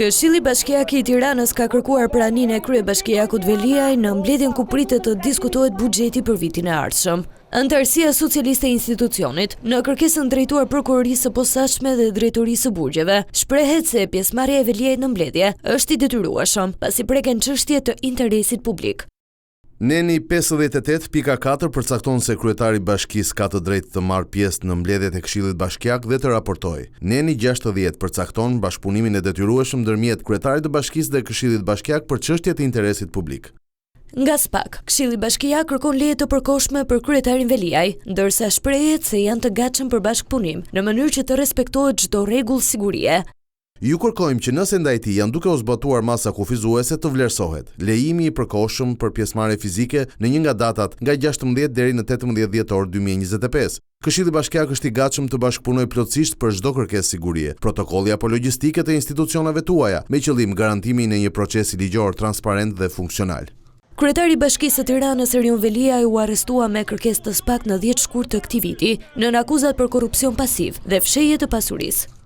Këshilli Bashkiak i Tiranës ka kërkuar praninë e kryebashkiakut Veliaj në mbledhjen ku pritet të diskutohet buxheti për vitin e ardhshëm. Anëtarësia socialiste e institucionit, në kërkesën drejtuar prokurorisë së posaçme dhe drejtorisë së burgjeve, shprehet se pjesëmarrja e Veliajit në mbledhje është i detyrueshëm, pasi preken çështje të interesit publik. Neni 58.4 përcakton se kryetari i bashkisë ka të drejtë të marrë pjesë në mbledhjet e Këshillit Bashkiak dhe të raportojë. Neni 60 përcakton bashkëpunimin e detyrueshëm ndërmjet kryetarit të bashkisë dhe Këshillit Bashkiak për çështje të interesit publik. Nga SPAK, Këshilli Bashkiak kërkon leje të përkohshme për kryetarin Veliaj, ndërsa shprehet se janë të gatshëm për bashkëpunim në mënyrë që të respektohet çdo rregull sigurie. Ju kërkojmë që nëse ndaj tij janë duke u zbatuar masa kufizuese të vlerësohet lejimi i përkohshëm për pjesëmarrje fizike në një nga datat nga 16 deri në 18 dhjetor 2025. Këshilli Bashkiak është i gatshëm të bashkëpunojë plotësisht për çdo kërkesë sigurie, protokolli apo logjistike të institucioneve tuaja, me qëllim garantimin e një procesi ligjor transparent dhe funksional. Kryetari i Bashkisë së Tiranës Erion Veliaj u arrestua me kërkesë të SPAK në 10 shkurt të këtij viti nën akuzat për korrupsion pasiv dhe fshehje të pasurisë.